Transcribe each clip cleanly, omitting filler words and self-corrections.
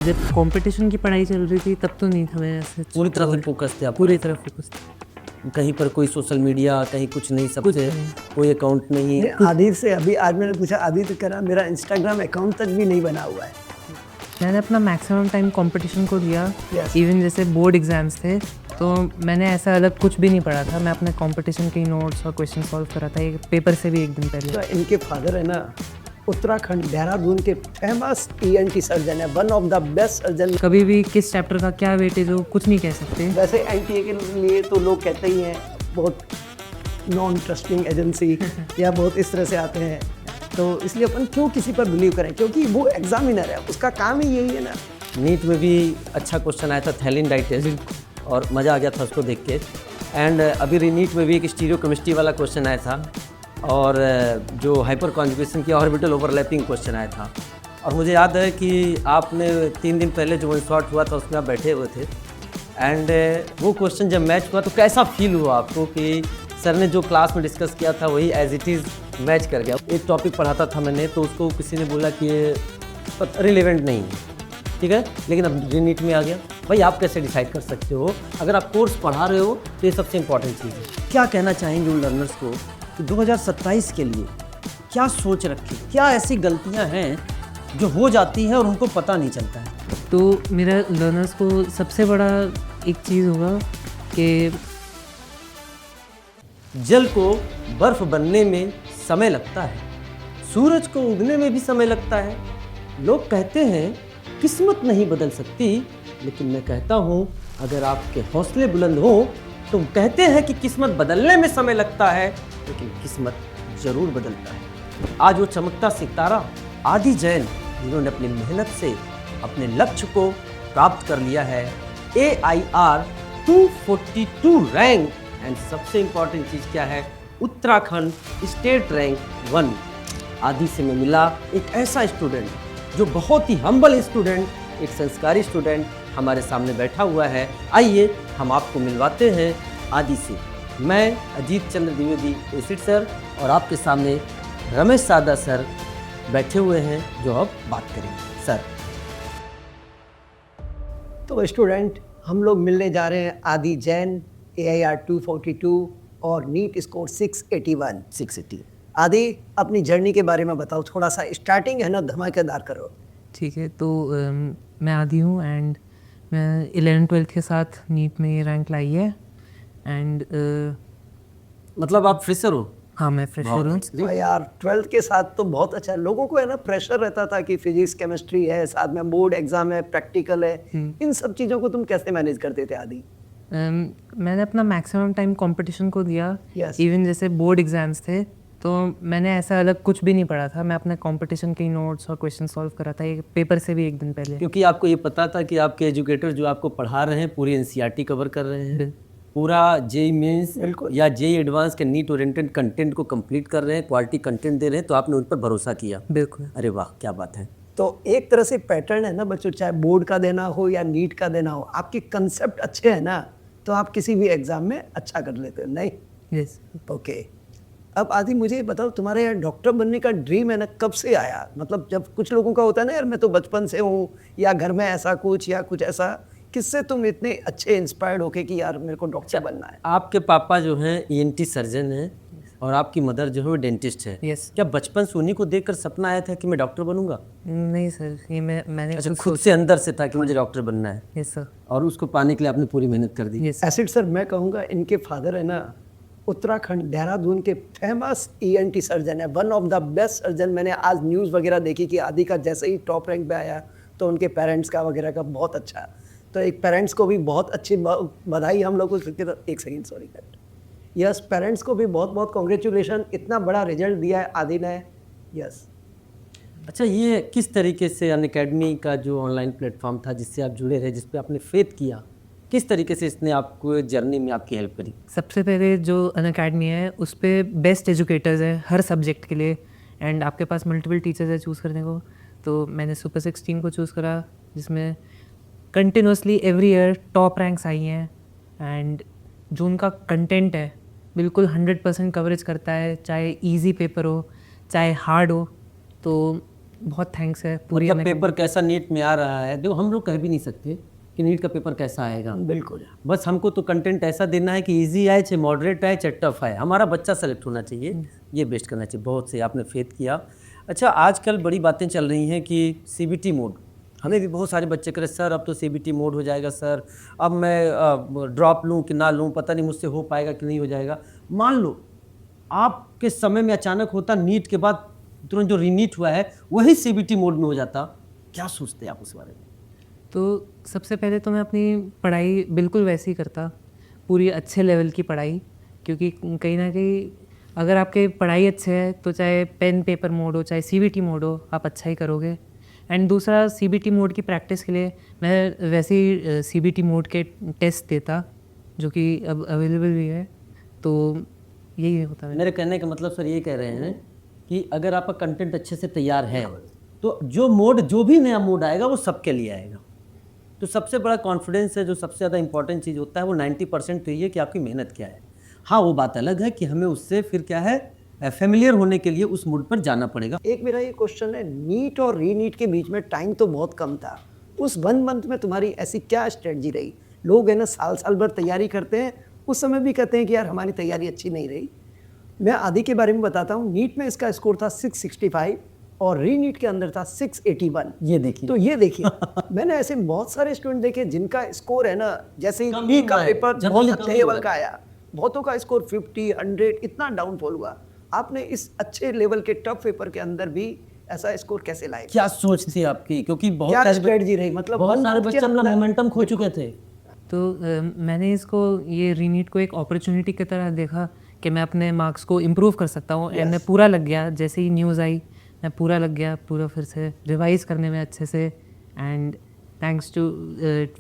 जब कंपटीशन की पढ़ाई चल रही थी तब तो नहीं था मैं ऐसे पूरी तरह से फोकस थे आप? पूरी तरह फोकस कहीं पर कोई सोशल मीडिया, कहीं कुछ नहीं, सबसे कोई अकाउंट नहीं? आदित्य से अभी आज मैंने पूछा, आदित्य कह रहा मेरा इंस्टाग्राम अकाउंट तक भी नहीं बना हुआ है। मैंने अपना मैक्सिमम टाइम कंपटीशन को दिया। Yes. इवन जैसे बोर्ड एग्जाम्स थे तो मैंने ऐसा अलग कुछ भी नहीं पढ़ा था। मैं अपने कंपटीशन के नोट्स और क्वेश्चन सॉल्व करा था एक पेपर से भी एक दिन पहले। तो इनके फादर है ना उत्तराखंड देहरादून के फेमस ENT सर्जन है, one of the best surgeon. कभी भी किस चैप्टर का क्या वेटेज हो कुछ नहीं कह सकते। वैसे NTA के लिए तो लोग कहते ही हैं बहुत नॉन ट्रस्टिंग एजेंसी या बहुत इस तरह से आते हैं, तो इसलिए अपन क्यों किसी पर बिलीव करें, क्योंकि वो एग्जामिनर है, उसका काम ही यही है ना। नीट में भी अच्छा क्वेश्चन आया था थैलिनडाइटिस, और मज़ा आ गया था उसको देख के। एंड अभी रीनीट में भी एक स्टीरियोकेमिस्ट्री वाला क्वेश्चन आया था, और जो हाइपर कॉन्जुगेशन की ऑर्बिटल ओवरलैपिंग क्वेश्चन आया था। और मुझे याद है कि आपने 3 दिन पहले जो वन शॉट हुआ था उसमें आप बैठे हुए थे, एंड वो क्वेश्चन जब मैच हुआ तो कैसा फील हुआ आपको कि सर ने जो क्लास में डिस्कस किया था वही एज इट इज़ मैच कर गया? एक टॉपिक पढ़ाता था मैंने, तो उसको किसी ने बोला कि ये रिलेवेंट नहीं है, ठीक है, लेकिन अब रीनीट में आ गया। भाई आप कैसे डिसाइड कर सकते हो? अगर आप कोर्स पढ़ा रहे हो तो ये सबसे इंपॉर्टेंट चीज़ है। क्या कहना चाहेंगे उन लर्नर्स को कि 2027 के लिए क्या सोच रखी, क्या ऐसी गलतियां हैं जो हो जाती हैं और उनको पता नहीं चलता है? तो मेरा लर्नर्स को सबसे बड़ा एक चीज़ होगा कि जल को बर्फ बनने में समय लगता है, सूरज को उगने में भी समय लगता है। लोग कहते हैं किस्मत नहीं बदल सकती, लेकिन मैं कहता हूँ अगर आपके हौसले बुलंद हो तो कहते हैं कि किस्मत बदलने में समय लगता है, लेकिन किस्मत जरूर बदलता है। आज वो चमकता सितारा आदि जैन, जिन्होंने अपनी मेहनत से अपने लक्ष्य को प्राप्त कर लिया है, AIR 242 रैंक, एंड सबसे इंपॉर्टेंट चीज़ क्या है, उत्तराखंड स्टेट रैंक 1। आदि से मैं मिला एक ऐसा स्टूडेंट जो बहुत ही हम्बल स्टूडेंट, एक संस्कारी स्टूडेंट हमारे सामने बैठा हुआ है। आइए हम आपको मिलवाते हैं आदि से। मैं अजीत चंद्र द्विवेदी एसिड सर, और आपके सामने रमेश सादा सर बैठे हुए हैं जो अब बात करेंगे। सर, तो स्टूडेंट हम लोग मिलने जा रहे हैं आदि जैन, AIR 242 और नीट स्कोर 681। 680। आदि अपनी जर्नी के बारे में बताओ थोड़ा सा, स्टार्टिंग है ना धमाकेदार करो। ठीक है। तो मैं आदि हूँ एंड मैं 11th-12th के साथ नीट में ये रैंक लाई है। एंड मतलब आप फ्रेशर हो? हाँ, मैं फ्रेशर हूँ। तो यार 12th के साथ तो बहुत अच्छा है। लोगों को है ना प्रेशर रहता था कि फिजिक्स केमिस्ट्री है, साथ में बोर्ड एग्जाम है, प्रैक्टिकल है, इन सब चीज़ों को तुम कैसे मैनेज करते थे आदि? मैंने अपना मैक्सिमम टाइम कंपटीशन को दिया। Yes. इवन जैसे बोर्ड एग्जाम्स थे तो मैंने ऐसा अलग कुछ भी नहीं पढ़ा था। मैं अपने कंपटीशन के नोट्स और क्वेश्चन सॉल्व करा था एक पेपर से भी एक दिन पहले। क्योंकि आपको ये पता था कि आपके एजुकेटर जो आपको पढ़ा रहे हैं पूरी NCERT कवर कर रहे हैं, पूरा JEE मेंस या JEE एडवांस के नीट ओरिएंटेड कंटेंट को कंप्लीट कर रहे हैं, क्वालिटी कंटेंट दे रहे हैं, तो आपने उन पर भरोसा किया। बिल्कुल। अरे वाह, क्या बात है। तो एक तरह से पैटर्न है ना बच्चों, चाहे बोर्ड का देना हो या नीट का देना हो, आपके कंसेप्ट अच्छे हैं ना तो आप किसी भी एग्जाम में अच्छा कर लेते हो, नहीं? यस। ओके। अब आदि मुझे ये बताओ, तुम्हारे यार डॉक्टर बनने का ड्रीम है ना, कब से आया? मतलब जब कुछ लोगों का होता है ना, यार मैं तो बचपन से हूँ, या घर में ऐसा कुछ या कुछ ऐसा, किससे तुम इतने अच्छे इंस्पायर्ड होके कि यार मेरे को डॉक्टर बनना है? आपके पापा जो हैं ENT सर्जन हैं और आपकी मदर जो है वो डेंटिस्ट है। यस। क्या बचपन से उन्हीं को देखकर सपना आया था कि मैं डॉक्टर बनूंगा? नहीं सर, ये मैंने अच्छा, खुद से अंदर से था कि मुझे डॉक्टर बनना है? Yes sir. और उसको पाने के लिए आपने पूरी मेहनत कर दी? यस। एसिड सर, मैं कहूँगा इनके फादर है ना उत्तराखंड देहरादून के फेमस ENT सर्जन है, one of the best surgeon. मैंने आज न्यूज़ वगैरह देखी कि आदि का जैसे ही टॉप रैंक पे आया तो उनके पेरेंट्स का वगैरह का बहुत अच्छा, तो एक पेरेंट्स को भी बहुत अच्छी बधाई हम लोग को। एक second, sorry cut. Yes, parents को भी बहुत बहुत कॉन्ग्रेचुलेशन, इतना बड़ा रिजल्ट दिया है आदि ने। यस। अच्छा, ये किस तरीके से अनअकैडमी का जो ऑनलाइन प्लेटफॉर्म था जिससे आप जुड़े रहे, जिस पे आपने फेथ किया, किस तरीके से इसने आपको जर्नी में आपकी हेल्प करी? सबसे पहले जो अनअकैडमी है उस पर बेस्ट एजुकेटर्स हैं हर सब्जेक्ट के लिए, एंड आपके पास मल्टीपल टीचर्स है चूज़ करने को। तो मैंने सुपर 16 को चूज़ करा, जिसमें continuously every year top ranks आई हैं, एंड जो उनका कंटेंट है बिल्कुल 100% कवरेज करता है, चाहे इजी पेपर हो चाहे हार्ड हो। तो बहुत थैंक्स है पूरी मतलब पेपर कैसा नीट में आ रहा है, देखो हम लोग कह भी नहीं सकते कि नीट का पेपर कैसा आएगा। बिल्कुल। बस हमको तो कंटेंट ऐसा देना है कि इजी आए, चाहे मॉडरेट आए, चाहे टफ आए, हमारा बच्चा सेलेक्ट होना चाहिए, ये बेस्ट करना चाहिए। बहुत से आपने फेथ किया। अच्छा, आजकल बड़ी बातें चल रही हैं कि सीबीटी मोड, हमें भी बहुत सारे बच्चे कह रहे सर अब तो सीबीटी मोड हो जाएगा सर, अब मैं ड्रॉप लूँ कि ना लूँ, पता नहीं मुझसे हो पाएगा कि नहीं हो जाएगा। मान लो आपके समय में अचानक होता, नीट के बाद तुरंत जो रीनीट हुआ है वही सीबीटी मोड में हो जाता, क्या सोचते हैं आप उस बारे में? तो सबसे पहले तो मैं अपनी पढ़ाई बिल्कुल वैसे ही करता, पूरी अच्छे लेवल की पढ़ाई, क्योंकि कहीं ना कहीं अगर आपके पढ़ाई अच्छे है तो चाहे पेन पेपर मोड हो चाहे सीबीटी मोड हो, आप अच्छा ही करोगे। एंड दूसरा, सीबीटी मोड की प्रैक्टिस के लिए मैं वैसे ही सीबीटी मोड के टेस्ट देता, जो कि अब अवेलेबल भी है। तो यही होता है। मेरे कहने का मतलब सर ये कह रहे हैं कि अगर आपका कंटेंट अच्छे से तैयार है तो जो मोड, जो भी नया मोड आएगा वो सबके लिए आएगा। तो सबसे बड़ा कॉन्फिडेंस है, जो सबसे ज़्यादा इंपॉर्टेंट चीज़ होता है वो 90% तो ये है कि आपकी मेहनत क्या है। हाँ, वो बात अलग है कि हमें उससे फिर क्या है, फेमिलियर होने के लिए उस मोड पर जाना पड़ेगा। एक मेरा ये क्वेश्चन है, नीट और रीनीट के बीच में टाइम तो बहुत कम था, उस 1 मंथ में तुम्हारी ऐसी क्या स्ट्रेटजी रही? लोग है ना साल साल भर तैयारी करते हैं, उस समय भी कहते हैं कि यार हमारी तैयारी अच्छी नहीं रही। मैं आदि के बारे में बताता हूँ। नीट में इसका स्कोर था 665 और रीनीट के अंदर था 681। ये देखिए, तो ये देखिए मैंने ऐसे बहुत सारे स्टूडेंट देखे जिनका स्कोर है ना, जैसे ही कम नीट का हुआ है, पेपर जब बहुत भी अच्छे कम लेवल हुआ का आया, बहुतों का स्कोर 50, 100 इतना डाउनफॉल हुआ। आपने इस अच्छे लेवल के टफ पेपर के अंदर भी ऐसा स्कोर कैसे लाए? क्या सोच थी आपकी? क्योंकि बहुत क्या सारे स्ट्रेटजी रही? मतलब बहुत one सारे month के बच्चे अपना अंदर- मोमेंटम खो चुके थे। तो मैंने इसको, ये रीनीट को एक अपॉर्चुनिटी की तरह देखा कि मैं अपने मार्क्स को इम्प्रूव कर सकता हूँ। एंड मैं पूरा लग गया, जैसे ही न्यूज़ आई मैं पूरा लग गया, पूरा फिर से रिवाइज़ करने में अच्छे से। एंड थैंक्स टू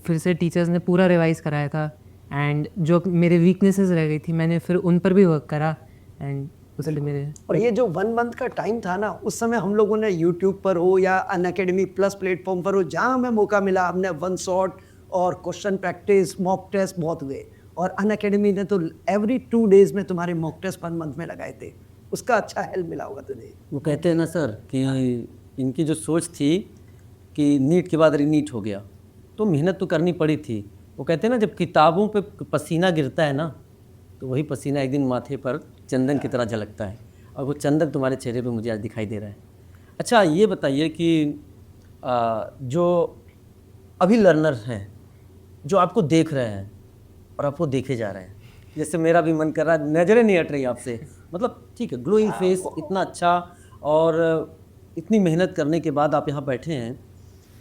फिर से टीचर्स ने पूरा रिवाइज़ कराया था। एंड जो मेरे वीकनेसेस रह गई थी मैंने फिर उन पर भी वर्क करा। एंड उससे मेरे, और ये जो 1 मंथ का टाइम था ना, उस समय हम लोगों ने यूट्यूब पर हो या अनअकैडमी प्लस प्लेटफॉर्म पर हो, जहाँ हमें मौका मिला हमने वन शॉट और क्वेश्चन प्रैक्टिस, मॉक टेस्ट बहुत हुए। और अनअकैडमी ने तो एवरी 2 डेज में तुम्हारे मॉक टेस्ट 1 मंथ में लगाए थे, उसका अच्छा हेल्प मिला होगा तुझे। वो कहते हैं ना सर कि इनकी जो सोच थी कि नीट के बाद रीनीट हो गया, तो मेहनत तो करनी पड़ी थी। वो कहते हैं ना जब किताबों पे पसीना गिरता है ना, तो वही पसीना एक दिन माथे पर चंदन की तरह झलकता है, और वो चंदन तुम्हारे चेहरे पे मुझे आज दिखाई दे रहा है। अच्छा, ये बताइए कि जो अभी लर्नर्स हैं जो आपको देख रहे हैं और आपको देखे जा रहे हैं, जैसे मेरा भी मन कर रहा है, नज़रें नहीं हट रही आपसे, मतलब ठीक है, ग्लोइंग फेस, इतना अच्छा, और इतनी मेहनत करने के बाद आप यहाँ बैठे हैं,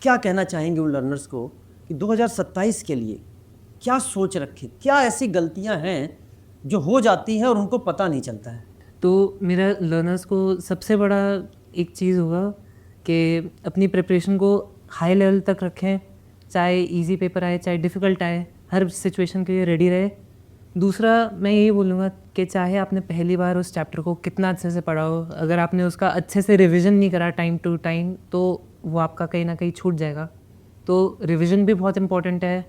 क्या कहना चाहेंगे उन लर्नर्स को कि 2027 के लिए क्या सोच रखें? क्या ऐसी गलतियाँ हैं जो हो जाती हैं और उनको पता नहीं चलता है? तो मेरा लर्नर्स को सबसे बड़ा एक चीज़ होगा कि अपनी प्रिपरेशन को हाई लेवल तक रखें, चाहे इजी पेपर आए चाहे डिफ़िकल्ट आए, हर सिचुएशन के लिए रेडी रहे। दूसरा, मैं यही बोलूँगा कि चाहे आपने पहली बार उस चैप्टर को कितना अच्छे से पढ़ा हो, अगर आपने उसका अच्छे से रिवीजन नहीं करा टाइम टू टाइम, तो वो आपका कहीं ना कहीं छूट जाएगा। तो रिवीजन भी बहुत इंपॉर्टेंट है,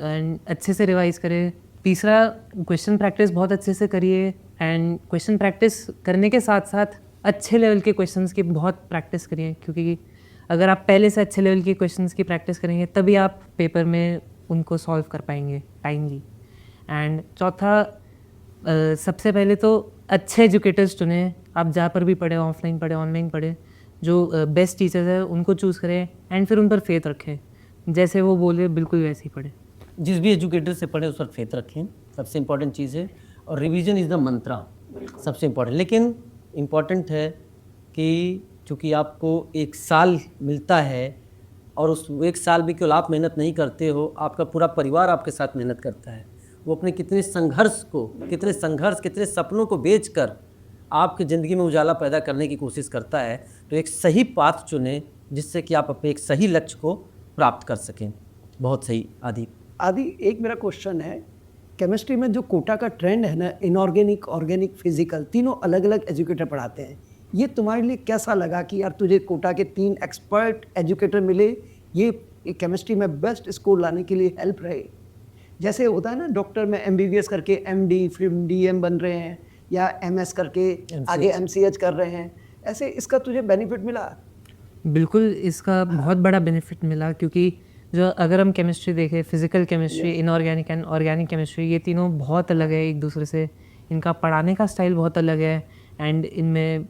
एंड अच्छे से रिवाइज करें। तीसरा, क्वेश्चन प्रैक्टिस बहुत अच्छे से करिए, एंड क्वेश्चन प्रैक्टिस करने के साथ साथ अच्छे लेवल के क्वेश्चंस की बहुत प्रैक्टिस करिए, क्योंकि अगर आप पहले से अच्छे लेवल के क्वेश्चंस की प्रैक्टिस करेंगे तभी आप पेपर में उनको सॉल्व कर पाएंगे टाइमली। एंड चौथा, सबसे पहले तो अच्छे एजुकेटर्स चुनें, आप जहाँ पर भी पढ़े, ऑफलाइन पढ़े ऑनलाइन पढ़े, जो बेस्ट टीचर्स हैं उनको चूज़ करें, एंड फिर उन पर फेथ रखें, जैसे वो बोले बिल्कुल वैसे ही पढ़े। जिस भी एजुकेटर से पढ़े उस पर फेथ रखें, सबसे इम्पॉर्टेंट चीज़ है। और रिवीजन इज़ द मंत्रा, सबसे इम्पॉर्टेंट। लेकिन इम्पॉर्टेंट है कि चूँकि आपको 1 साल मिलता है, और उस 1 साल भी केवल आप मेहनत नहीं करते हो, आपका पूरा परिवार आपके साथ मेहनत करता है। वो अपने कितने संघर्ष, कितने सपनों को बेचकर आपकी ज़िंदगी में उजाला पैदा करने की कोशिश करता है। तो एक सही पाथ चुनें जिससे कि आप अपने एक सही लक्ष्य को प्राप्त कर सकें। बहुत सही आदि। एक मेरा क्वेश्चन है, केमिस्ट्री में जो कोटा का ट्रेंड है ना, इनऑर्गेनिक, ऑर्गेनिक, फिजिकल, तीनों अलग अलग एजुकेटर पढ़ाते हैं, ये तुम्हारे लिए कैसा लगा कि यार तुझे कोटा के 3 एक्सपर्ट एजुकेटर मिले, ये केमिस्ट्री में बेस्ट स्कोर लाने के लिए हेल्प रहे? जैसे होता है ना, डॉक्टर में MBBS करके MD फिर DM बन रहे हैं, या MS करके आगे MCH कर रहे हैं, ऐसे इसका तुझे बेनिफिट मिला? बिल्कुल इसका बहुत बड़ा बेनिफिट मिला, क्योंकि जो अगर हम केमिस्ट्री देखें, physical chemistry, inorganic and organic chemistry, ये तीनों बहुत अलग है एक दूसरे से। इनका पढ़ाने का स्टाइल बहुत अलग है एंड इनमें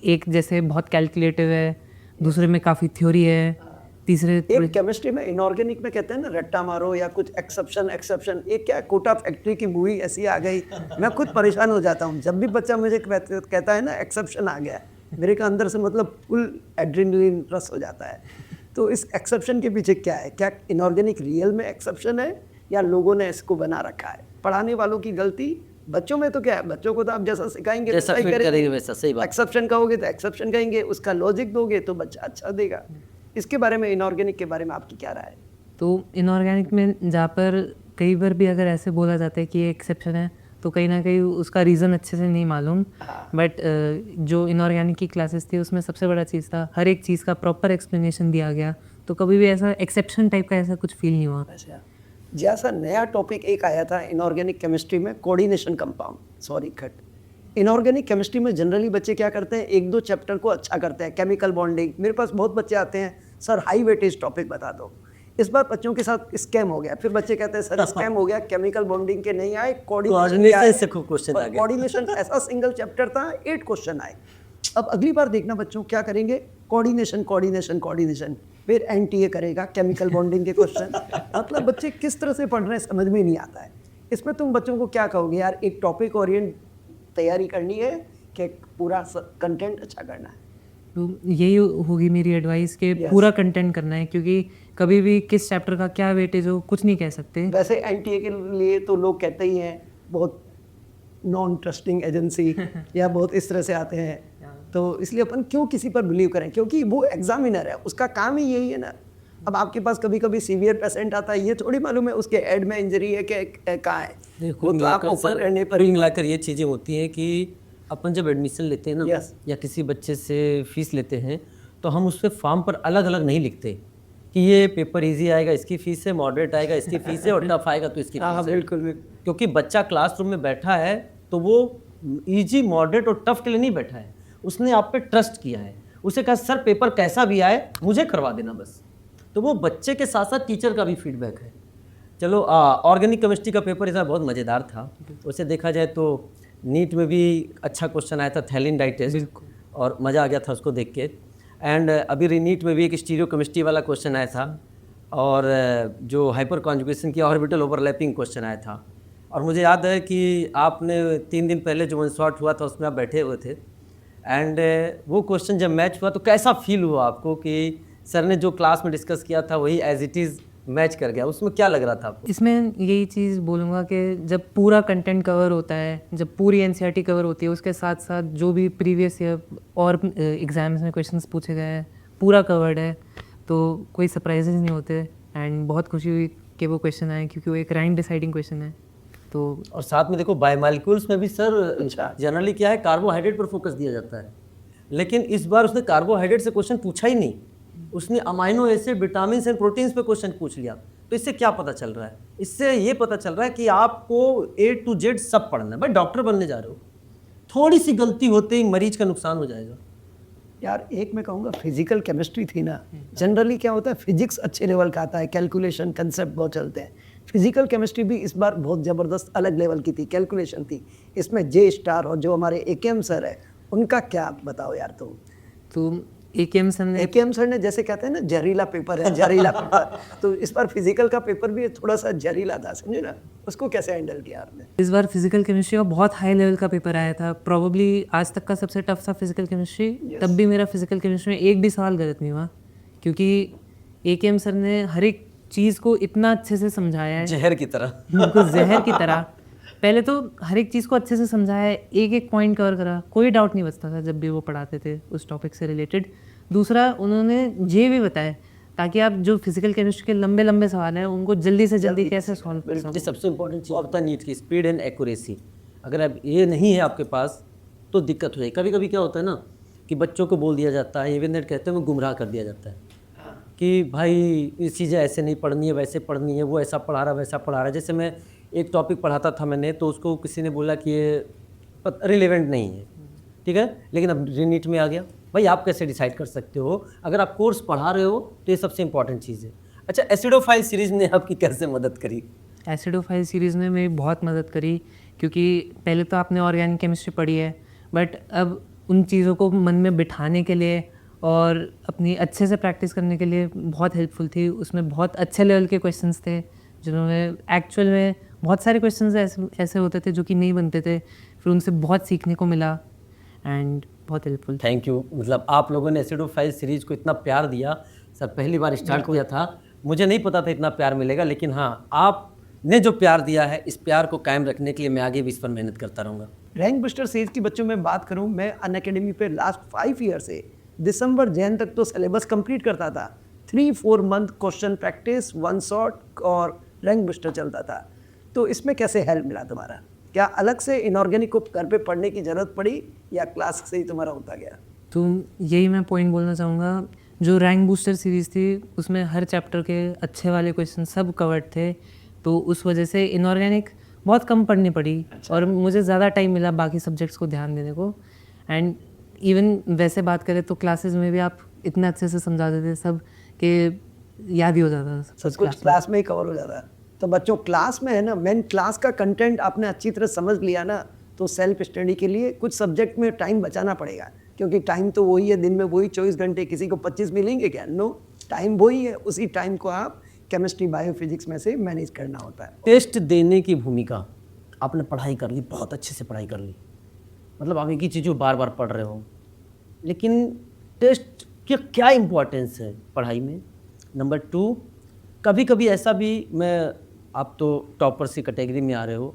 एक जैसे बहुत कैलकुलेटिव है, दूसरे में काफ़ी थ्योरी है, तीसरे एक केमिस्ट्री में इनऑर्गेनिक में कहते हैं ना रट्टा मारो या कुछ एक्सेप्शन। एक क्या कोटा फैक्ट्री की मूवी ऐसी आ गई, मैं खुद परेशान हो जाता हूँ जब भी बच्चा मुझे कहता है ना एक्सेप्शन आ गया, मेरे का अंदर से मतलब फुल एड्रेनलिन रश हो जाता है। तो इस एक्सेप्शन के पीछे क्या है? क्या इनऑर्गेनिक रियल में एक्सेप्शन है या लोगों ने इसको बना रखा है? पढ़ाने वालों की गलती। बच्चों में तो क्या है, बच्चों को तो आप जैसा सिखाएंगे जैसा वैसा ही fit करेंगे। करेंगे वैसा, सही बात। एक्सेप्शन कहोगे तो एक्सेप्शन कहेंगे, उसका लॉजिक दोगे तो बच्चा अच्छा देगा। इसके बारे में, इनऑर्गेनिक के बारे में आपकी क्या राय है? तो इनऑर्गेनिक में जहाँ पर कई बार भी अगर ऐसे बोला जाता है कि ये एक्सेप्शन है, तो कहीं ना कहीं उसका रीज़न अच्छे से नहीं मालूम। बट जो इनऑर्गेनिक की क्लासेस थी उसमें सबसे बड़ा चीज़ था हर एक चीज़ का प्रॉपर एक्सप्लेनेशन दिया गया, तो कभी भी ऐसा एक्सेप्शन टाइप का ऐसा कुछ फील नहीं हुआ। अच्छा, जैसा नया टॉपिक एक आया था इनऑर्गेनिक केमिस्ट्री में, coordination compound, sorry cut. Inorganic chemistry में जनरली बच्चे क्या करते हैं, एक दो चैप्टर को अच्छा करते हैं, केमिकल बॉन्डिंग। मेरे पास बहुत बच्चे आते हैं, सर हाई वेटेज टॉपिक बता दो। इस बार बच्चों के साथ स्कैम हो गया, फिर बच्चे कहते हैं सर स्कैम हो गया, केमिकल बॉन्डिंग के नहीं आए, कोऑर्डिनेशन से खूब क्वेश्चन आ गए। कोऑर्डिनेशन ऐसा सिंगल चैप्टर था, 8 क्वेश्चन आए। अब अगली बार देखना बच्चों क्या करेंगे, कोऑर्डिनेशन, फिर एनटीए करेगा, केमिकल बॉन्डिंग के क्वेश्चन। मतलब बच्चे किस तरह से पढ़ रहे हैं समझ में नहीं आता है। इसमें तुम बच्चों को क्या कहोगे, यार एक टॉपिक ओरिएंट तैयारी करनी है कि पूरा कंटेंट अच्छा करना है? तो यही होगी मेरी एडवाइस कि पूरा कंटेंट करना है, क्योंकि कभी भी किस चैप्टर का क्या वेटेज हो कुछ नहीं कह सकते। वैसे एनटीए के लिए तो लोग कहते ही हैं बहुत नॉन ट्रस्टिंग एजेंसी या बहुत इस तरह से आते हैं, तो इसलिए अपन क्यों किसी पर बिलीव करें, क्योंकि वो एग्जामिनर है, उसका काम ही यही है ना। अब आपके पास कभी कभी सीवियर पेशेंट आता है, ये थोड़ी मालूम है उसके हेड में इंजरी है कि कहाँ है। देखो, वो तो आप ओपन रहने पर मिलाकर ये चीज़ें होती हैं कि अपन जब एडमिशन लेते हैं ना, Yes. या किसी बच्चे से फीस लेते हैं, तो हम उस पर फॉर्म पर अलग अलग नहीं लिखते कि ये पेपर इजी आएगा इसकी फीस है, मॉडरेट आएगा इसकी फीस है, और टफ आएगा तो इसकी हाँ फीस है। बिल्कुल। क्योंकि बच्चा क्लासरूम में बैठा है तो वो इजी, मॉडरेट और टफ के लिए नहीं बैठा है, उसने आप पे ट्रस्ट किया है। उसे कहा सर पेपर कैसा भी आए मुझे करवा देना बस। तो वो बच्चे के साथ साथ टीचर का भी फीडबैक है। चलो, ऑर्गेनिक केमिस्ट्री का पेपर इसमें बहुत मज़ेदार था। उसे देखा जाए तो नीट में भी अच्छा क्वेश्चन आया था, थैलिन डाई टेस्ट, और मज़ा आ गया था उसको देख के। एंड अभी रीनीट में भी एक स्टीरियो केमिस्ट्री वाला क्वेश्चन आया था, और जो हाइपर कॉन्जुगेशन की ऑर्बिटल ओवरलैपिंग क्वेश्चन आया था। और मुझे याद है कि आपने 3 दिन पहले जो वन शॉट हुआ था उसमें आप बैठे हुए थे, एंड वो क्वेश्चन जब मैच हुआ तो कैसा फील हुआ आपको कि सर ने जो क्लास में डिस्कस किया था वही एज इट इज़ मैच कर गया? उसमें क्या लग रहा था आपको? इसमें यही चीज़ बोलूँगा कि जब पूरा कंटेंट कवर होता है, जब पूरी एनसीईआरटी कवर होती है, उसके साथ साथ जो भी प्रीवियस ईयर और एग्जाम्स में क्वेश्चंस पूछे गए हैं पूरा कवर्ड है, तो कोई सरप्राइजेज नहीं होते। एंड बहुत खुशी हुई कि वो क्वेश्चन आए, क्योंकि वो एक रैंक डिसाइडिंग क्वेश्चन है। तो और साथ में देखो बायोमॉलिक्यूल्स में भी सर जनरली क्या है, कार्बोहाइड्रेट पर फोकस दिया जाता है, लेकिन इस बार उसने कार्बोहाइड्रेट से क्वेश्चन पूछा ही नहीं, उसने amino acid, vitamin and proteins पे क्वेश्चन पूछ लिया। तो इससे क्या पता चल रहा है? इससे ये पता चल रहा है कि आपको A to Z सब पढ़ना है। भाई डॉक्टर बनने जा रहे हो, थोड़ी सी गलती होते ही मरीज का नुकसान हो जाएगा। यार एक मैं कहूँगा फिजिकल केमिस्ट्री थी ना, जनरली क्या होता है फिजिक्स अच्छे लेवल का आता है, कैलकुलेशन कंसेप्ट बहुत चलते हैं। फिजिकल केमिस्ट्री भी इस बार बहुत ज़बरदस्त अलग लेवल की थी, कैलकुलेशन थी। इसमें जे स्टार और जो हमारे AKM सर है उनका क्या बताओ यार तुम। तो AKM सर ने जैसे कहते हैं ना जहरीला पेपर है, जहरीला पेपर, तो इस बार फिजिकल का पेपर भी थोड़ा सा जहरीला था, समझे ना। उसको कैसे हैंडल किया आपने? इस बार फिजिकल केमिस्ट्री का बहुत हाई लेवल का पेपर आया था, प्रॉबली आज तक का सबसे टफ था फिजिकल केमिस्ट्री। तब भी मेरा फिजिकल केमिस्ट्री में एक भी सवाल गलत नहीं हुआ, क्योंकि AKM सर ने हर एक चीज़ को इतना अच्छे से समझाया है, जहर की तरह, बिल्कुल जहर की तरह। पहले तो हर एक चीज़ को अच्छे से समझाया, एक एक पॉइंट कवर करा, कोई डाउट नहीं बचता था जब भी वो पढ़ाते थे उस टॉपिक से रिलेटेड। दूसरा, उन्होंने ये भी बताया ताकि आप जो फिजिकल केमिस्ट्री के लंबे लंबे सवाल हैं उनको जल्दी से जल्दी कैसे सॉल्व कर सको। ये सबसे इंपॉर्टेंट चीज़ होता है नीट की, स्पीड एंड एक्यूरेसी। अगर अब ये नहीं है आपके पास तो दिक्कत हो जाएगी। कभी कभी क्या होता है ना कि बच्चों को बोल दिया जाता है, इवन नेट कहते हैं वो गुमराह कर दिया जाता है कि भाई ये चीज़ें ऐसे नहीं पढ़नी है, वैसे पढ़नी है, वो ऐसा पढ़ा रहा वैसा पढ़ा रहा है। जैसे मैं एक टॉपिक पढ़ाता था मैंने, तो उसको किसी ने बोला कि ये रिलेवेंट नहीं है, ठीक है, लेकिन अब नीट में आ गया भाई आप कैसे डिसाइड कर सकते हो? अगर आप कोर्स पढ़ा रहे हो तो ये सबसे इंपॉर्टेंट चीज़ है। अच्छा, एसिडोफाइल सीरीज ने आपकी कैसे मदद करी? एसिडोफाइल सीरीज़ ने मेरी बहुत मदद करी, क्योंकि पहले तो आपने ऑर्गेनिक केमिस्ट्री पढ़ी है, बट अब उन चीज़ों को मन में बिठाने के लिए और अपनी अच्छे से प्रैक्टिस करने के लिए बहुत हेल्पफुल थी। उसमें बहुत अच्छे लेवल के क्वेश्चंस थे, जिन्होंने एक्चुअल में बहुत सारे क्वेश्चंस ऐसे होते थे जो कि नहीं बनते थे, फिर उनसे बहुत सीखने को मिला एंड बहुत हेल्पफुल। Thank you. मतलब आप लोगों ने एसिडोफाइल सीरीज को इतना प्यार दिया। सर पहली बार स्टार्ट किया था, मुझे नहीं पता था इतना प्यार मिलेगा, लेकिन हाँ, आपने जो प्यार दिया है, इस प्यार को कायम रखने के लिए मैं आगे भी इस पर मेहनत करता रहूँगा। रैंक बूस्टर सीरीज की बच्चों में बात करूं, मैं अनअकैडमी पे लास्ट 5 ईयर से दिसंबर जैन तक तो सिलेबस कंप्लीट करता था। 3-4 मंथ क्वेश्चन प्रैक्टिस, 1 शॉट और रैंक बूस्टर चलता था। तो इसमें कैसे हेल्प मिला तुम्हारा? क्या अलग से इनऑर्गेनिक को घर पे पढ़ने की ज़रूरत पड़ी या क्लास से ही तुम्हारा होता गया? तो यही मैं पॉइंट बोलना चाहूँगा, जो रैंक बूस्टर सीरीज़ थी उसमें हर चैप्टर के अच्छे वाले क्वेश्चन सब कवर्ड थे, तो उस वजह से इनऑर्गेनिक बहुत कम पढ़नी पड़ी। और मुझे ज़्यादा टाइम मिला बाकी सब्जेक्ट्स को ध्यान देने को। एंड इवन वैसे बात करें तो क्लासेस में भी आप इतने अच्छे से समझाते थे सब कि याद ही हो जाता था सब कुछ क्लास में ही कवर हो जाता है। तो बच्चों क्लास में है ना, मैन क्लास का कंटेंट आपने अच्छी तरह समझ लिया ना, तो सेल्फ स्टडी के लिए कुछ सब्जेक्ट में टाइम बचाना पड़ेगा, क्योंकि टाइम तो वही है, दिन में वही 24 घंटे, किसी को 25 मिलेंगे क्या? नो, टाइम वही है, उसी टाइम को आप केमिस्ट्री बायोफिजिक्स में से मैनेज करना होता है। टेस्ट देने की भूमिका, आपने पढ़ाई कर ली, बहुत अच्छे से पढ़ाई कर ली, मतलब आप एक ही चीज़ को बार बार पढ़ रहे हो, लेकिन टेस्ट की क्या इम्पोर्टेंस है पढ़ाई में? नंबर 2, कभी कभी ऐसा भी, मैं, आप तो टॉपर्स की कैटेगरी में आ रहे हो,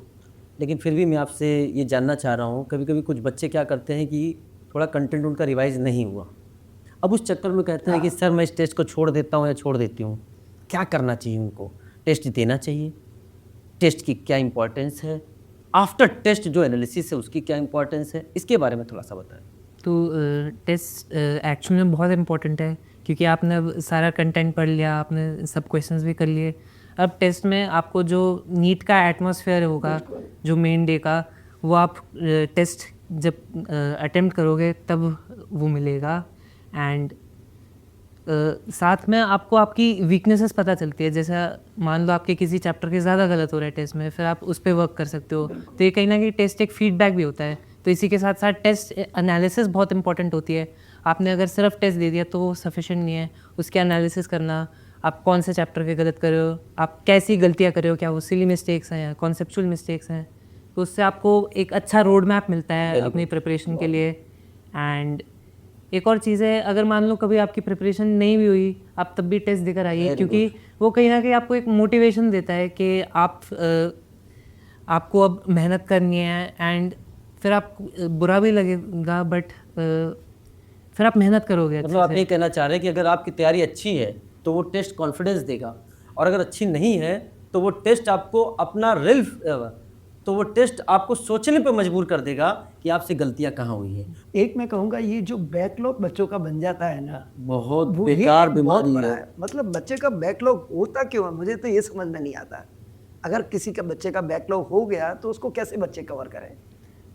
लेकिन फिर भी मैं आपसे ये जानना चाह रहा हूँ, कभी कभी कुछ बच्चे क्या करते हैं कि थोड़ा कंटेंट उनका रिवाइज नहीं हुआ, अब उस चक्कर में कहते हैं कि सर मैं इस टेस्ट को छोड़ देता हूँ या छोड़ देती हूँ। क्या करना चाहिए उनको? टेस्ट देना चाहिए? टेस्ट की क्या इंपॉर्टेंस है? आफ्टर टेस्ट जो एनालिसिस है उसकी क्या इंपॉर्टेंस है? इसके बारे में थोड़ा सा बताएं। तो टेस्ट एक्चुअली में बहुत इम्पोर्टेंट है, क्योंकि आपने अब सारा कंटेंट पढ़ लिया, आपने सब क्वेश्चंस भी कर लिए। अब टेस्ट में आपको जो नीट का एटमॉस्फेयर होगा जो मेन डे का, वो आप टेस्ट जब अटेम्प्ट करोगे तब वो मिलेगा। एंड साथ में आपको आपकी वीकनेसेस पता चलती है। जैसा मान लो आपके किसी चैप्टर के ज़्यादा गलत हो रहा है टेस्ट में, फिर आप उस पर वर्क कर सकते हो। तो ये कहीं ना कहीं टेस्ट एक फीडबैक भी होता है। तो इसी के साथ साथ टेस्ट एनालिसिस बहुत इंपॉर्टेंट होती है। आपने अगर सिर्फ टेस्ट दे दिया तो वो सफिशेंट नहीं है, उसके एनालिसिस करना, आप कौन से चैप्टर के गलत कर रहे हो, आप कैसी गलतियाँ कर रहे हो, क्या वो सिली मिस्टेक्स हैं या कॉन्सेप्चुअल मिस्टेक्स हैं, तो उससे आपको एक अच्छा रोड मैप मिलता है अपनी प्रिपरेशन के लिए। एंड एक और चीज़ है, अगर मान लो कभी आपकी प्रिपरेशन नहीं भी हुई, आप तब भी टेस्ट देकर आइए, क्योंकि वो कहीं ना कहीं आपको एक मोटिवेशन देता है कि आपको अब मेहनत करनी है। एंड फिर आप बुरा भी लगेगा, बट फिर आप मेहनत करोगे। मतलब आप ये कहना चाह रहे हैं कि अगर आपकी तैयारी अच्छी है तो वो टेस्ट कॉन्फिडेंस देगा, और अगर अच्छी नहीं है तो वो टेस्ट आपको अपना तो वो टेस्ट आपको सोचने पर मजबूर कर देगा कि आपसे गलतियां कहाँ हुई है। एक मैं कहूँगा, ये जो बैकलॉग बच्चों का बन जाता है ना, बहुत वो ये बेकार बहुत बीमारी बड़ा है। है। मतलब बच्चे का बैकलॉग होता क्यों है, मुझे तो ये समझ में नहीं आता। अगर किसी का बच्चे का बैकलॉग हो गया तो उसको कैसे बच्चे कवर करें?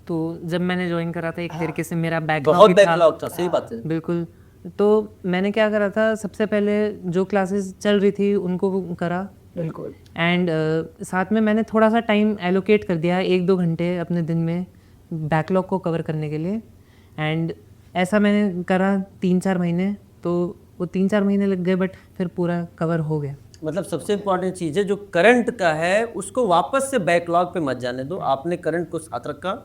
तो जब मैंने ज्वाइन करा था, एक तरीके से मेरा बहुत बैकलॉग बैकलॉग था, सही बात है। बिल्कुल। तो मैंने क्या करा था, सबसे पहले जो क्लासेस चल रही थी उनको करा। बिल्कुल। एंड साथ में मैंने थोड़ा सा टाइम एलोकेट कर दिया, 1-2 घंटे अपने दिन में बैकलॉग को कवर करने के लिए। एंड ऐसा मैंने करा 3-4 महीने, तो वो 3-4 महीने लग गए, बट फिर पूरा कवर हो गया। मतलब सबसे इम्पोर्टेंट चीज़ है, जो करंट का है उसको वापस से बैकलॉग पे मत जाने दो। आपने करंट को साथ रखा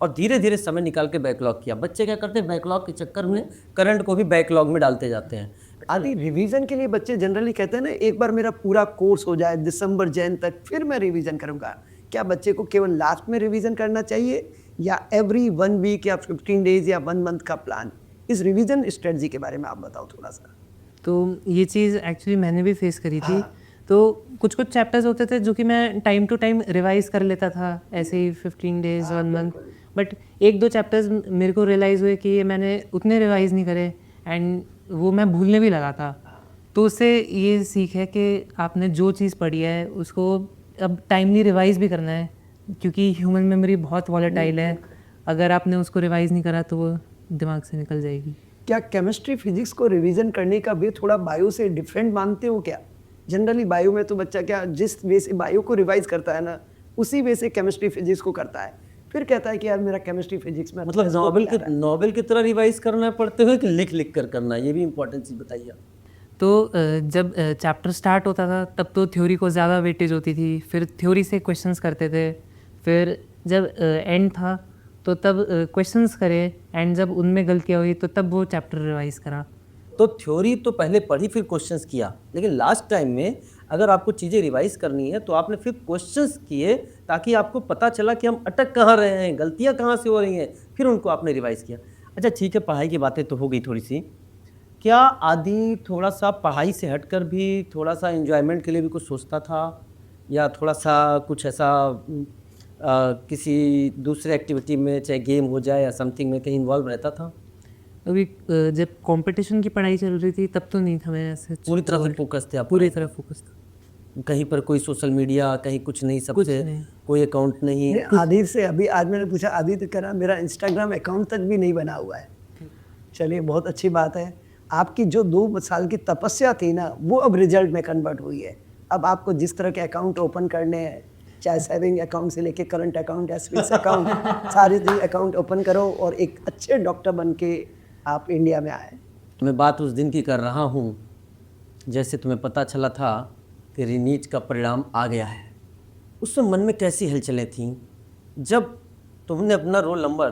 और धीरे धीरे समय निकाल के बैकलॉग किया। बच्चे क्या करते हैं, बैकलॉग के चक्कर में करंट को भी बैकलॉग में डालते जाते हैं। आदि रिवीजन के लिए बच्चे जनरली कहते हैं ना, एक बार मेरा पूरा कोर्स हो जाए दिसंबर जैन तक, फिर मैं रिवीजन करूंगा। क्या बच्चे को केवल लास्ट में रिवीजन करना चाहिए, या एवरी 1 वीक या 15 डेज या 1 मंथ का प्लान? इस रिवीजन स्ट्रेटजी के बारे में आप बताओ थोड़ा सा। तो ये चीज़ एक्चुअली मैंने भी फेस करी थी। तो कुछ कुछ चैप्टर्स होते थे जो कि मैं टाइम टू टाइम रिवाइज कर लेता था, ऐसे ही 15 डेज 1 मंथ, बट 1-2 चैप्टर्स मेरे को रियलाइज़ हुए कि ये मैंने उतने रिवाइज नहीं करे, एंड वो मैं भूलने भी लगा था। तो उससे ये सीख है कि आपने जो चीज़ पढ़ी है उसको अब टाइमली रिवाइज भी करना है, क्योंकि ह्यूमन मेमोरी बहुत वॉलेटाइल है। अगर आपने उसको रिवाइज नहीं करा तो वो दिमाग से निकल जाएगी। क्या केमिस्ट्री फिजिक्स को रिवीजन करने का भी थोड़ा बायो से डिफरेंट मानते हो क्या? जनरली बायो में तो बच्चा क्या जिस वे से बायो को रिवाइज करता है ना, उसी वे से केमिस्ट्री फिजिक्स को करता है, फिर कहता है कि यार मेरा केमिस्ट्री फिजिक्स में मतलब नॉवेल की तरह रिवाइज करना पड़ते हुए कि लिख लिख कर करना, ये भी इंपॉर्टेंट चीज़ बताइए आप। तो जब चैप्टर स्टार्ट होता था तब तो थ्योरी को ज़्यादा वेटेज होती थी, फिर थ्योरी से क्वेश्चंस करते थे, फिर जब एंड था तो तब क्वेश्चंस करे, एंड जब उनमें गलतियाँ हुई तो तब वो चैप्टर रिवाइज करा। तो थ्योरी तो पहले पढ़ी फिर क्वेश्चंस किया, लेकिन लास्ट टाइम में अगर आपको चीज़ें रिवाइज करनी है तो आपने फिर क्वेश्चंस किए ताकि आपको पता चला कि हम अटक कहाँ रहे हैं, गलतियाँ कहाँ से हो रही हैं, फिर उनको आपने रिवाइज किया। अच्छा ठीक है, पढ़ाई की बातें तो हो गई थोड़ी सी, क्या आदि थोड़ा सा पढ़ाई से हटकर भी थोड़ा सा एंजॉयमेंट के लिए भी कुछ सोचता था, या थोड़ा सा कुछ ऐसा किसी दूसरे एक्टिविटी में, चाहे गेम हो जाए या समथिंग में कहीं इन्वॉल्व रहता था? अभी जब कंपटीशन की पढ़ाई चल रही थी तब तो नहीं था, मैं ऐसे पूरी तरह से फोकस थे आप? पूरी तरह फोकस था। कहीं पर कोई सोशल मीडिया, कहीं कुछ नहीं, सबसे कोई अकाउंट नहीं? आदित्य से अभी आज मैंने पूछा, आदित्य कह रहा मेरा इंस्टाग्राम अकाउंट तक भी नहीं बना हुआ है। चलिए बहुत अच्छी बात है। आपकी जो 2 साल की तपस्या थी ना, वो अब रिजल्ट में कन्वर्ट हुई है। अब आपको जिस तरह के अकाउंट ओपन करने हैं, चाहे सेविंग अकाउंट से लेके करंट अकाउंट, एसपीएस अकाउंट, सारे अकाउंट ओपन करो और एक अच्छे डॉक्टर बन के आप इंडिया में आए। मैं बात उस दिन की कर रहा हूँ जैसे तुम्हें पता चला था कि रीनीट का परिणाम आ गया है। उस समय मन में कैसी हलचलें थीं जब तुमने अपना रोल नंबर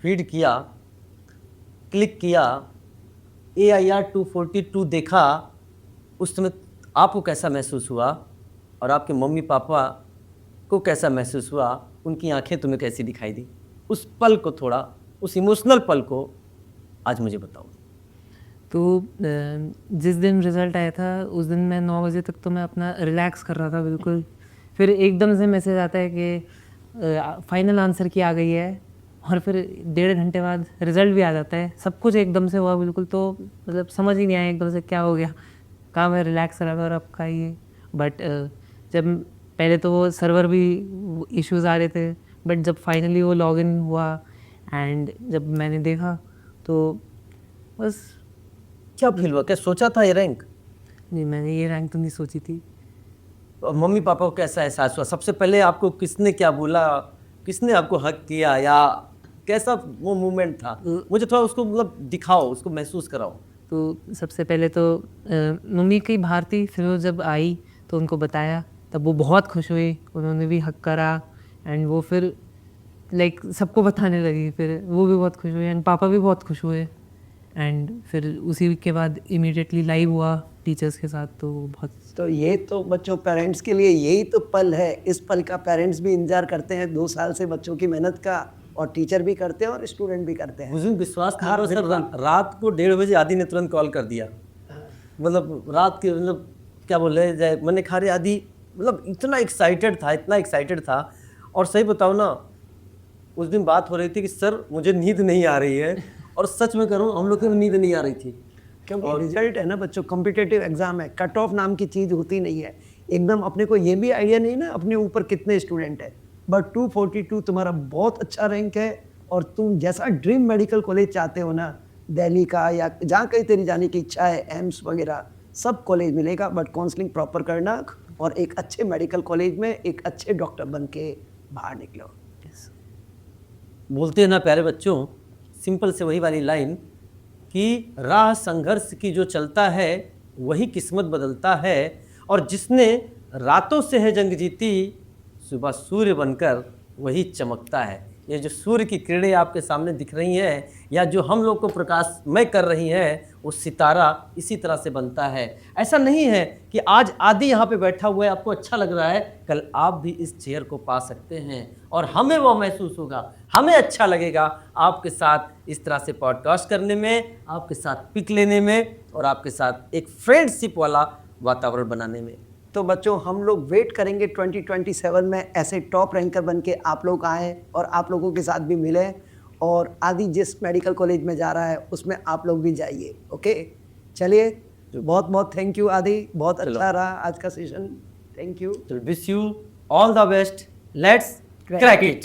फीड किया, क्लिक किया, AIR 242 देखा, उस समय आपको कैसा महसूस हुआ और आपके मम्मी पापा को कैसा महसूस हुआ, उनकी आंखें तुम्हें कैसी दिखाई दी? उस पल को थोड़ा, उस इमोशनल पल को आज मुझे बताओ। तो जिस दिन रिज़ल्ट आया था उस दिन मैं 9 बजे तक तो मैं अपना रिलैक्स कर रहा था बिल्कुल। फिर एकदम से मैसेज आता है कि फाइनल आंसर की आ गई है, और फिर 1.5 घंटे बाद रिज़ल्ट भी आ जाता है। सब कुछ एकदम से हुआ बिल्कुल, तो मतलब समझ ही नहीं आया एकदम से क्या हो गया, कहाँ मैं रिलैक्स रहा था और अब का ये। बट जब पहले तो वो सर्वर भी इश्यूज़ आ रहे थे, बट जब फाइनली वो लॉगिन हुआ एंड जब मैंने देखा तो बस। क्या फील हुआ? क्या सोचा था ये रैंक? नहीं, मैंने ये रैंक तो नहीं सोची थी। और मम्मी पापा को कैसा एहसास हुआ? सबसे पहले आपको किसने क्या बोला, किसने आपको हक किया, या कैसा वो मोमेंट था? मुझे थोड़ा उसको मतलब दिखाओ, उसको महसूस कराओ। तो सबसे पहले तो मम्मी कहीं बाहर थी, फिर वो जब आई तो उनको बताया, तब वो बहुत खुश हुई, उन्होंने भी हक करा, एंड वो फिर लाइक सबको बताने लगी, फिर वो भी बहुत खुश हुए एंड पापा भी बहुत खुश हुए। एंड फिर उसी के बाद इमीडिएटली लाइव हुआ टीचर्स के साथ, तो बहुत। तो ये तो बच्चों पेरेंट्स के लिए यही तो पल है। इस पल का पेरेंट्स भी इंतजार करते हैं 2 साल से बच्चों की मेहनत का, और टीचर भी करते हैं और स्टूडेंट भी करते हैं। उस दिन विश्वास नहीं हो रहा सर, रात को 1:30 बजे आदि ने तुरंत कॉल कर दिया। मतलब रात के, मतलब क्या बोल रहे हैं, मैंने खा रहे आदि, मतलब इतना एक्साइटेड था। और सही बताओ ना, उस दिन बात हो रही थी कि सर मुझे नींद नहीं आ रही है, और सच में करूँ हम लोग को नींद नहीं आ रही थी। क्योंकि रिजल्ट है ना बच्चों, कॉम्पिटिटिव एग्जाम है, कट ऑफ नाम की चीज़ होती नहीं है। एकदम अपने को ये भी आइडिया नहीं ना अपने ऊपर कितने स्टूडेंट है, बट 242 तुम्हारा बहुत अच्छा रैंक है, और तुम जैसा ड्रीम मेडिकल कॉलेज चाहते हो ना, दिल्ली का या जहाँ कहीं तेरी जाने की इच्छा है, एम्स वगैरह सब कॉलेज मिलेगा, बट काउंसलिंग प्रॉपर करना और एक अच्छे मेडिकल कॉलेज में एक अच्छे डॉक्टर बन के बाहर निकलो। बोलते हैं ना प्यारे बच्चों, सिंपल से वही वाली लाइन कि राह संघर्ष की जो चलता है वही किस्मत बदलता है, और जिसने रातों से है जंग जीती, सुबह सूर्य बनकर वही चमकता है। ये जो सूर्य की किरणें आपके सामने दिख रही हैं, या जो हम लोग को प्रकाशमय कर रही हैं, वो सितारा इसी तरह से बनता है। ऐसा नहीं है कि आज आदि यहाँ पे बैठा हुआ है, आपको अच्छा लग रहा है, कल आप भी इस चेयर को पा सकते हैं, और हमें वो महसूस होगा, हमें अच्छा लगेगा आपके साथ इस तरह से पॉडकास्ट करने में, आपके साथ पिक लेने में, और आपके साथ एक फ्रेंडशिप वाला वातावरण बनाने में। तो बच्चों हम लोग वेट करेंगे 2027 में ऐसे टॉप रैंकर बन के आप लोग आएँ और आप लोगों के साथ भी मिले, और आदि जिस मेडिकल कॉलेज में जा रहा है उसमें आप लोग भी जाइए। ओके, चलिए, बहुत बहुत थैंक यू आदि, बहुत अच्छा रहा आज का session. Thank you. Wish you all the best, let's crack it.